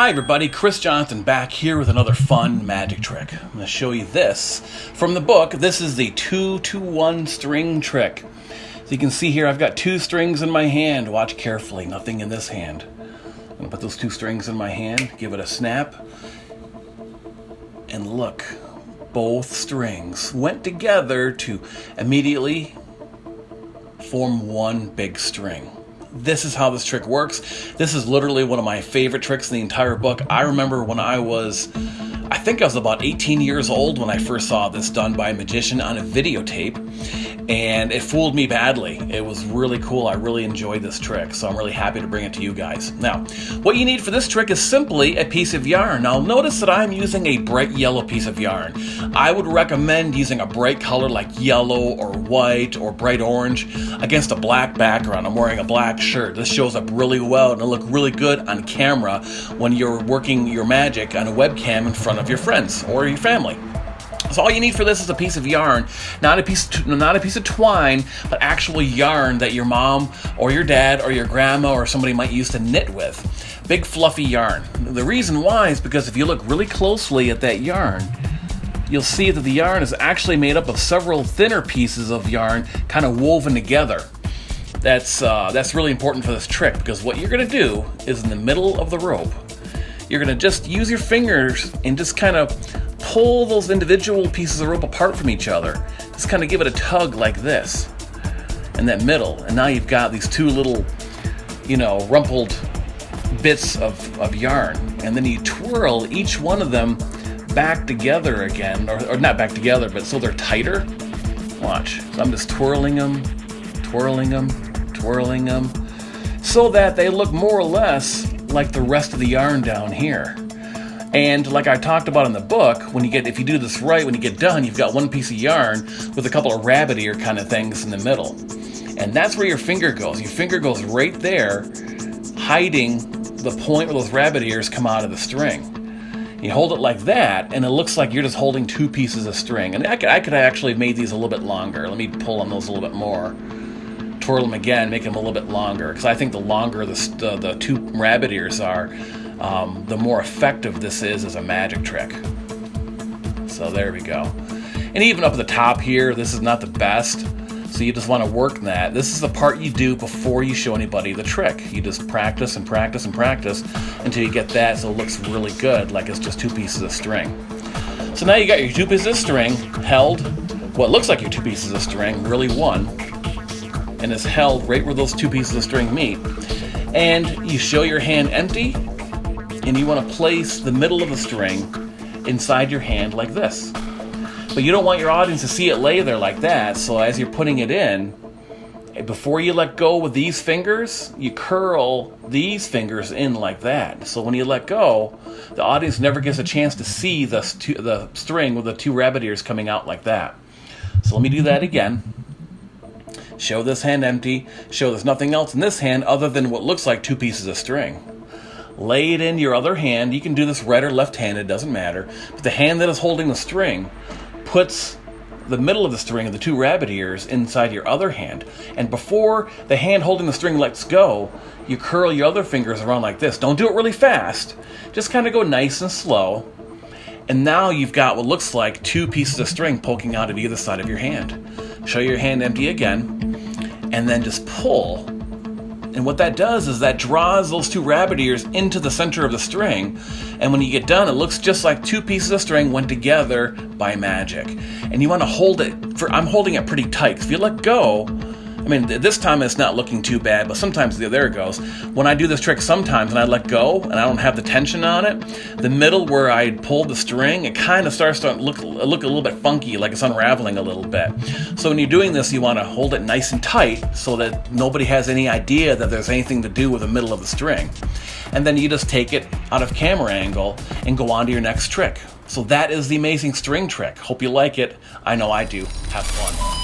Hi everybody, Chris Johnson back here with another fun magic trick. I'm going to show you this from the book. This is the 2-to-1 string trick. So you can see here I've got 2 strings in my hand. Watch carefully, nothing in this hand. I'm going to put those 2 strings in my hand, give it a snap, and look, both strings went together to immediately form one big string. This is how this trick works. This is literally one of my favorite tricks in the entire book. I remember when I think I was about 18 years old when I first saw this done by a magician on a videotape, and it fooled me badly. It was really cool. I really enjoyed this trick, so I'm really happy to bring it to you guys. Now, what you need for this trick is simply a piece of yarn. Now, notice that I'm using a bright yellow piece of yarn. I would recommend using a bright color like yellow or white or bright orange against a black background. I'm wearing a black shirt. This shows up really well and it'll look really good on camera when you're working your magic on a webcam in front of your friends or your family. So all you need for this is a piece of yarn, not a piece of twine, but actual yarn that your mom or your dad or your grandma or somebody might use to knit with. Big fluffy yarn. The reason why is because if you look really closely at that yarn, you'll see that the yarn is actually made up of several thinner pieces of yarn kind of woven together. That's really important for this trick, because what you're going to do is in the middle of the rope, you're going to just use your fingers and just kind of pull those individual pieces of rope apart from each other. Just kind of give it a tug like this in that middle, and now you've got these 2 little, rumpled bits of yarn, and then you twirl each one of them back together again, or not back together, but so they're tighter. Watch. So I'm just twirling them, so that they look more or less like the rest of the yarn down here. And like I talked about in the book, if you do this right, when you get done, you've got one piece of yarn with a couple of rabbit ear kind of things in the middle. And that's where your finger goes. Your finger goes right there, hiding the point where those rabbit ears come out of the string. You hold it like that, and it looks like you're just holding 2 pieces of string. And I could actually have made these a little bit longer. Let me pull on those a little bit more. Twirl them again, make them a little bit longer, because I think the longer the 2 rabbit ears are, the more effective this is as a magic trick. So there we go. And even up at the top here, this is not the best, so you just want to work that. This is the part you do before you show anybody the trick. You just practice and practice and practice until you get that so it looks really good, like it's just 2 pieces of string. So now you got your 2 pieces of string held, what looks like your 2 pieces of string, really one, and is held right where those 2 pieces of string meet. And you show your hand empty, and you want to place the middle of the string inside your hand like this. But you don't want your audience to see it lay there like that, so as you're putting it in, before you let go with these fingers, you curl these fingers in like that. So when you let go, the audience never gets a chance to see the string with the 2 rabbit ears coming out like that. So let me do that again. Show this hand empty, show there's nothing else in this hand other than what looks like 2 pieces of string. Lay it in your other hand. You can do this right or left-handed, doesn't matter. But the hand that is holding the string puts the middle of the string of the 2 rabbit ears inside your other hand. And before the hand holding the string lets go, you curl your other fingers around like this. Don't do it really fast. Just kind of go nice and slow. And now you've got what looks like 2 pieces of string poking out of either side of your hand. Show your hand empty again, and then just pull. And what that does is that draws those 2 rabbit ears into the center of the string. And when you get done, it looks just like 2 pieces of string went together by magic. And you want to hold it, I'm holding it pretty tight. If you let go, this time it's not looking too bad, but sometimes, there it goes. When I do this trick sometimes and I let go and I don't have the tension on it, the middle where I pulled the string, it kind of starts to look a little bit funky, like it's unraveling a little bit. So when you're doing this, you want to hold it nice and tight so that nobody has any idea that there's anything to do with the middle of the string. And then you just take it out of camera angle and go on to your next trick. So that is the amazing string trick. Hope you like it. I know I do. Have fun.